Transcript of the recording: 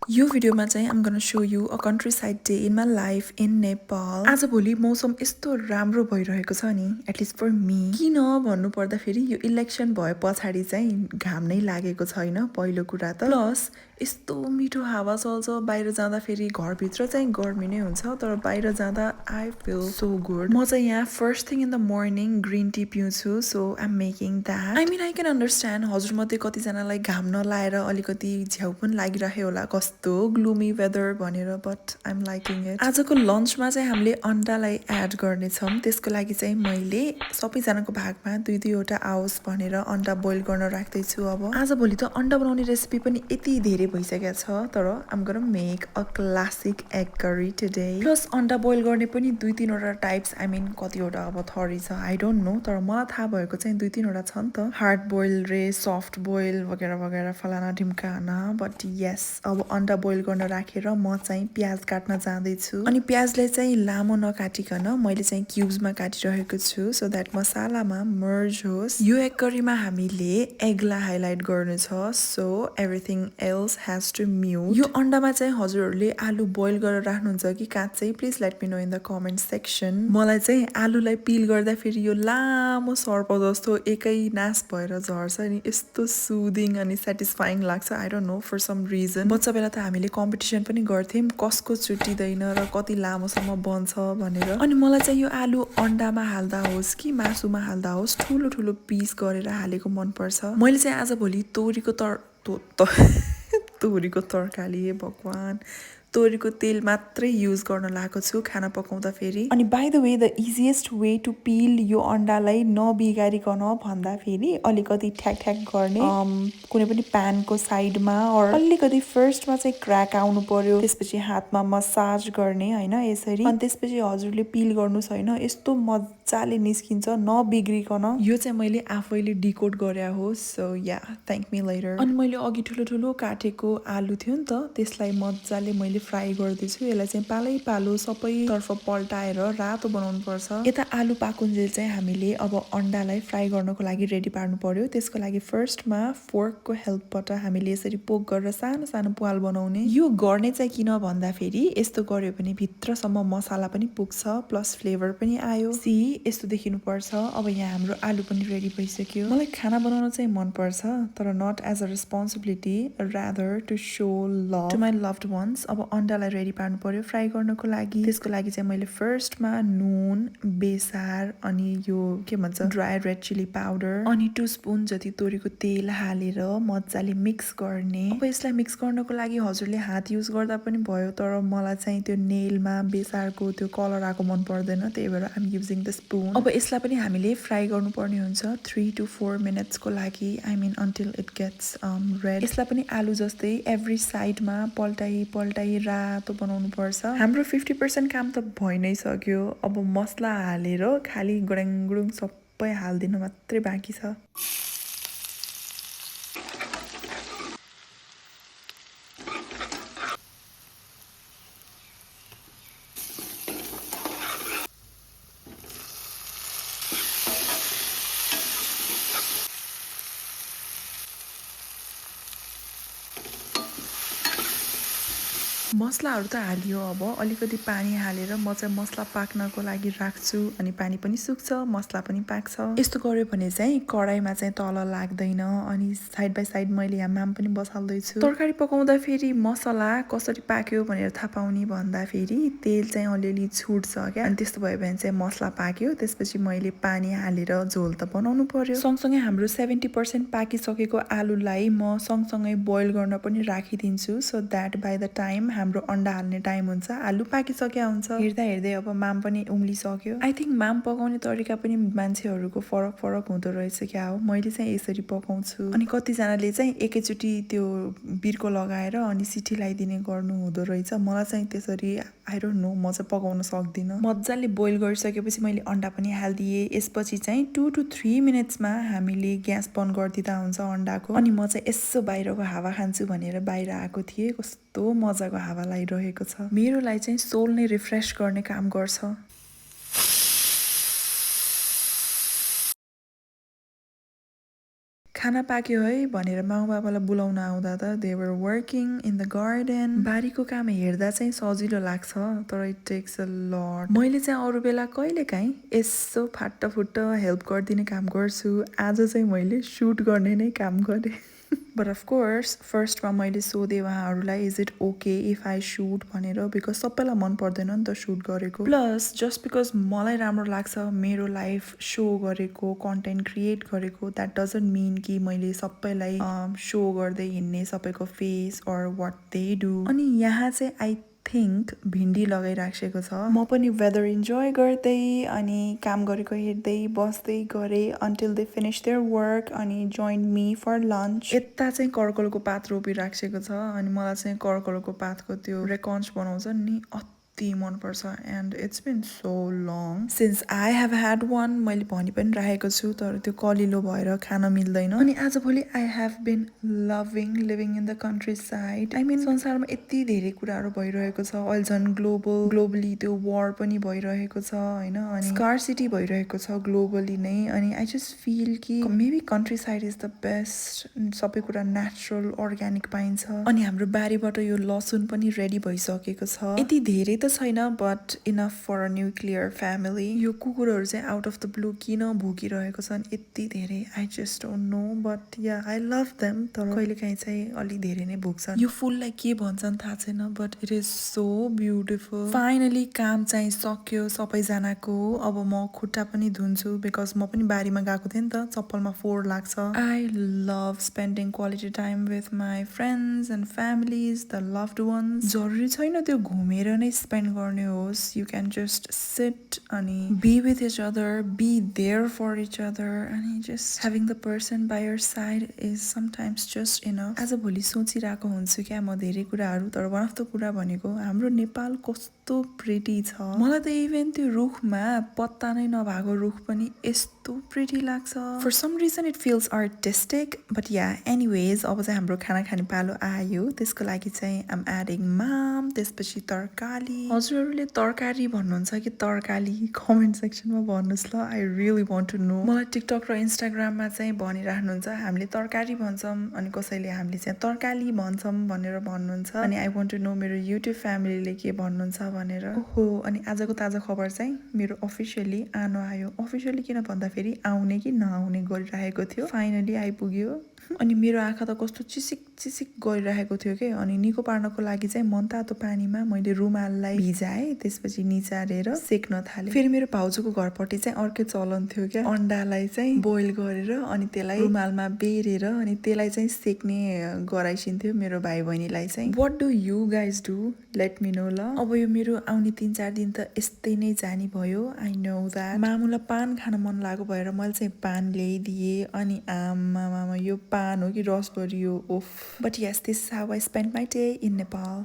यो भिडियोमा चाहिँ I'm gonna show you a countryside day in my life in Nepal. आज भोलि मौसम यस्तो राम्रो भइरहेको छ नि, एटलिस्ट फर मी। किन भन्नु पर्दाखेरि यो इलेक्सन भए पछाडि चाहिँ घाम नै लागेको छैन पहिलो कुरा त। प्लस यस्तो मिठो हावा चल्छ, बाहिर जाँदाखेरि घरभित्र चाहिँ गर्मी नै हुन्छ, तर बाहिर जाँदा आई फिल सो गुड। म चाहिँ यहाँ first thing in the morning green tea पिउँछु, so I am making that. I mean I can understand हजुरमध्ये कतिजनालाई घाम नलाएर अलिकति झ्याउ पनि लागिरह्यो होला, कस्तो ग्लुमी वेदर भनेर, but I am liking it. आजको लन्चमा चाहिँ हामीले अन्डालाई एड गर्नेछौँ, त्यसको लागि चाहिँ मैले सबैजनाको भागमा दुई दुईवटा आओस् भनेर अन्डा बोइल गर्न राख्दैछु। अब आज भोलि त अन्डा बनाउने रेसिपी पनि यति धेरै भइसकेको छ, तर आम gonna make a classic egg curry today. Plus अन्डा बोइल गर्ने पनि दुई तीनवटा टाइप्स, आई मिन कतिवटा अब थरी छ आई डोन्ट नो, तर मलाई थाहा भएको चाहिँ दुई तीनवटा छ नि त, हार्ड बोइल रे, सफ्ट बोइल वगेरा वगेरा फलाना ढिम्काना। बट यस, अब अन्डा बोइल गर्न राखेर म चाहिँ प्याज काट्न जाँदैछु। अनि प्याजलाई चाहिँ लामो नकाटिकन मैले चाहिँ क्युब्समा काटिरहेको छु, सो द्याट मसालामा मर्ज होस्। यो एग करीमा हामीले एगलाई हाइलाइट गर्नु छ, so everything else has to mute। यो अन्डामा चाहिँ हजुरहरूले आलु बोइल गरेर राख्नुहुन्छ कि काँचै, please let me no in the comment section. मलाई चाहिँ आलुलाई पिल गर्दा फेरि यो लामो सर्प जस्तो एकै नाश भएर झर्छ नि, यस्तो सुदिङ अनि सेटिस्फाइङ लाग्छ। I don't know, for some reason. बच्चा बेला त हामीले कम्पिटिसन पनि गर्थ्यौँ कसको चुटिँदैन र कति लामोसम्म बन्छ भनेर। अनि मलाई चाहिँ यो आलु अन्डामा हाल्दा होस् कि मासुमा हाल्दा होस्, ठुलो ठुलो पिस गरेर हालेको मनपर्छ। मैले चाहिँ आज भोलि तोरीको तोरीको तरकारी, भगवान, तोरीको तेल मात्रै युज गर्न लागेको छु खाना पकाउँदा फेरि। अनि by the way, the easiest way to peel यो अन्डालाई नबिगारिकन भन्दाखेरि अलिकति ठ्याक ठ्याक गर्ने कुनै पनि प्यानको साइडमा, और अलिकति फर्स्टमा चाहिँ क्र्याक आउनु पर्यो, त्यसपछि हातमा मसाज गर्ने होइन यसरी, अनि त्यसपछि हजुरले पिल गर्नुहोस् होइन, यस्तो मजाले निस्किन्छ नबिग्रिकन। यो चाहिँ मैले आफैले डिकोड गरे हो, सो या थ्याङ्क मी लेटर। अनि मैले अघि ठुलो ठुलो काटेको आलु थियो नि त, त्यसलाई मजाले मैले फ्राई गर्दैछु। यसलाई चाहिँ पालै पालो सबैतर्फ पल्टाएर रातो बनाउनु पर्छ। यता आलु पाकुन्जेल चाहिँ हामीले अब अन्डालाई फ्राई गर्नको लागि रेडी पार्नु पर्यो। त्यसको लागि फर्स्टमा फोर्कको हेल्पबाट हामीले यसरी पोक गरेर सानो सानो प्वाल बनाउने। यो गर्ने चाहिँ किन भन्दाखेरि यस्तो गर्यो भने भित्रसम्म मसाला पनि पुग्छ, प्लस फ्लेभर पनि आयो। सी, यस्तो देखिनु पर्छ। अब यहाँ हाम्रो आलु पनि रेडी भइसक्यो। मलाई खाना बनाउन चाहिँ मनपर्छ, तर not as a responsibility, rather to show love to my loved ones. अब अन्डालाई रेडी पार्नु पर्यो फ्राई गर्नको लागि। त्यसको लागि चाहिँ मैले फर्स्टमा नुन, बेसार, अनि यो के भन्छ ड्राई रेड चिली पाउडर, अनि 2 स्पुन जति तोरीको तेल हालेर मजाले मिक्स गर्ने। अब यसलाई मिक्स गर्नको लागि हजुरले हात युज गर्दा पनि भयो, तर मलाई चाहिँ त्यो नेलमा बेसारको त्यो कलर आएको मन पर्दैन, त्यही भएर आइम युजिङ द स्पुन। अब यसलाई पनि हामीले फ्राई गर्नुपर्ने हुन्छ 3 to 4 मिनट्सको लागि, I mean until it gets red. यसलाई पनि आलु जस्तै एभ्री साइडमा पल्टाइ पल्टाइ रातो बनाउनु पर्छ। हाम्रो 50% काम त भइ नै सक्यो, अब मसला हालेर खालि गुडुङ गुडुङ सबै हालिदिनु मात्रै बाँकी छ। मसलाहरू त हालियो, अब अलिकति पानी हालेर म चाहिँ मसला पाक्नको लागि राख्छु, अनि पानी पनि सुक्छ, मसला पनि पाक्छ। यस्तो गर्यो भने चाहिँ कराईमा चाहिँ तल लाग्दैन। अनि साइड बाई साइड मैले यहाँ माम पनि बसाल्दैछु। तरकारी पकाउँदा फेरि मसला कसरी पाक्यो भनेर थाहा पाउने भन्दाखेरि तेल चाहिँ अलिअलि छुट्छ क्या, अनि त्यस्तो भयो भने चाहिँ मसला पाक्यो। त्यसपछि मैले पानी हालेर झोल त बनाउनु पर्यो। सँगसँगै हाम्रो 70% पाकिसकेको आलुलाई म सँगसँगै बोइल गर्न पनि राखिदिन्छु, so that by the time हाम्रो अन्डा हाल्ने टाइम हुन्छ आलु पाकिसक्या हुन्छ। हेर्दा हेर्दै अब माम पनि उम्लिसक्यो। आई थिङ्क माम पकाउने तरिका पनि मान्छेहरूको फरक फरक हुँदो रहेछ क्या हो। मैले चाहिँ यसरी पकाउँछु, अनि कतिजनाले चाहिँ एकैचोटि त्यो बिर्को लगाएर अनि सिटी लगाइदिने गर्नु हुँदो रहेछ। मलाई चाहिँ त्यसरी आई डोन्ट नो, म चाहिँ पकाउन सक्दिनँ। मजाले बोइल गरिसकेपछि मैले अन्डा पनि हालिदिएँ। यसपछि चाहिँ 2 to 3 मिनट्समा हामीले ग्यास बन्द गरिदिँदा हुन्छ अन्डाको। अनि म चाहिँ यसो बाहिरको हावा खान्छु भनेर बाहिर आएको थिएँ। कस्तो मजाको हावा लागिरहेको छ। मेरो लागि चाहिँ सोल नै रिफ्रेस गर्ने काम गर्छ। खाना पाक्यो है भनेर माउ बाबालाई बोलाउन आउँदा त they were working in the garden बारीको काम हेर्दा चाहिँ सजिलो लाग्छ तर इट टेक्स अ लट मैले चाहिँ अरू बेला कहिलेकाहीँ यसो फाटफुट्ट हेल्प गरिदिने काम गर्छु आज चाहिँ मैले सुट गर्ने नै काम गरेँ बट अफ कोर्स फर्स्टमा मैले सोधेँ उहाँहरूलाई is it okay if I shoot भनेर बिकज सबैलाई मन पर्दैन नि त सुट गरेको प्लस जस्ट बिकज मलाई राम्रो लाग्छ मेरो लाइफ सो गरेको कन्टेन्ट क्रिएट गरेको द्याट डजन्ट मिन कि मैले सबैलाई सो गर्दै हिँड्ने सबैको face or what they do अनि यहाँ चाहिँ आई थिङ्क भिन्डी लगाइराखेको छ म पनि वेदर इन्जोय गर्दै अनि काम गरेको हेर्दै बस्दै गरेँ until they finish their work अनि जोइन मी फर लन्च यता चाहिँ कर्कलको पात रोपिराखेको छ अनि मलाई चाहिँ कर्कलको पातको त्यो रेकन्च बनाउँछ नि अति मनपर्छ and it's been so long since I have had one मैले भनि पनि राखेको छु तर त्यो कलिलो भएर खान मिल्दैन अनि आजभोलि I have been loving living in the countryside I mean संसारमा यति धेरै कुराहरू भइरहेको छ अहिले झन् ग्लोबली त्यो वार पनि भइरहेको छ होइन अनि स्कार्सिटी भइरहेको छ ग्लोबली नै अनि आई जस्ट फिल कि maybe country side is the best सबै कुरा नेचुरल अर्ग्यानिक पाइन्छ अनि हाम्रो बारीबाट यो लसुन पनि रेडी भइसकेको छ यति धेरै त छैन but enough for a nuclear family यो कुकुरहरू चाहिँ आउट अफ द ब्लू किन भुकिरहेको छन् यति धेरै I just don't know but yeah I love them तर कहिलेकाहीँ चाहिँ अलिक धेरै नै भुक्छन् यो फुललाई के भन्छन् थाहा छैन but it is so beautiful finally काम चाहिँ सक्यो सबैजनाको अब म खुट्टा पनि धुन्छु बिकज म पनि बारीमा गएको थिएँ नि त चप्पलमा फोहोर लाग्छ I love spending quality time with my friends and families the loved ones जरुरी छैन त्यो घुमेर नै स्पेन्ड गर्ने होस् यु क्यान जस्ट सिट अनि be with each other be there for each other अनि just having the person by your side is sometimes just enough आज भोलि सोचिरहेको हुन्छु क्या म धेरै कुराहरू तर वान अफ द कुरा भनेको हाम्रो नेपाल कस्तो प्रिटी छ मलाई त इभन त्यो रुखमा पत्ता नै नभएको रुख पनि यस्तो प्रिटी लाग्छ for some reason it feels artistic but yeah anyways अब चाहिँ हाम्रो खाना खाने पालो आयो त्यसको लागि चाहिँ आम एडिङ माम त्यसपछि तरकारी हजुरहरूले तरकारी भन्नुहुन्छ कि तरकारी कमेन्ट सेक्सनमा भन्नुहोस् ल I really want to know मलाई टिकटक र इन्स्टाग्राममा चाहिँ भनिराख्नुहुन्छ हामीले तरकारी भन्छौँ अनि कसैले हामीले चाहिँ तरकारी भन्छौँ भनेर भन्नुहुन्छ अनि आई वान्ट टु नो मेरो युट्युब फ्यामिलीले के भन्नुहुन्छ भनेर ओहो अनि आजको ताजा खबर चाहिँ मेरो अफिसियली आनो आयो अफिसियली किन भन्दाखेरि आउने कि नआउने गरिरहेको थियो फाइनली आइपुग्यो अनि मेरो आँखा त कस्तो चिसिक चिसिक गरिरहेको थियो के अनि निको पार्नको लागि चाहिँ मनतातो पानीमा मैले रुमाललाई भिजाएँ त्यसपछि निचारेर सेक्न थालेँ फेरि मेरो भाउजूको घरपट्टि चाहिँ अर्कै चलन थियो क्या अन्डालाई चाहिँ बोइल गरेर अनि त्यसलाई रुमालमा बेरेर अनि त्यसलाई चाहिँ सेक्ने गराइसिन्थ्यो मेरो भाइ बहिनीलाई चाहिँ what do you guys do let me know ल अब यो मेरो आउने 3-4 दिन त यस्तै नै जानी भयो आई नो द्याट मामुलाई पान खान मन लाग्यो भएर मैले चाहिँ पान ल्याइदिएँ अनि आमा यो पान हो कि रसभरी हो ओफ but yes this is how I spend my day in Nepal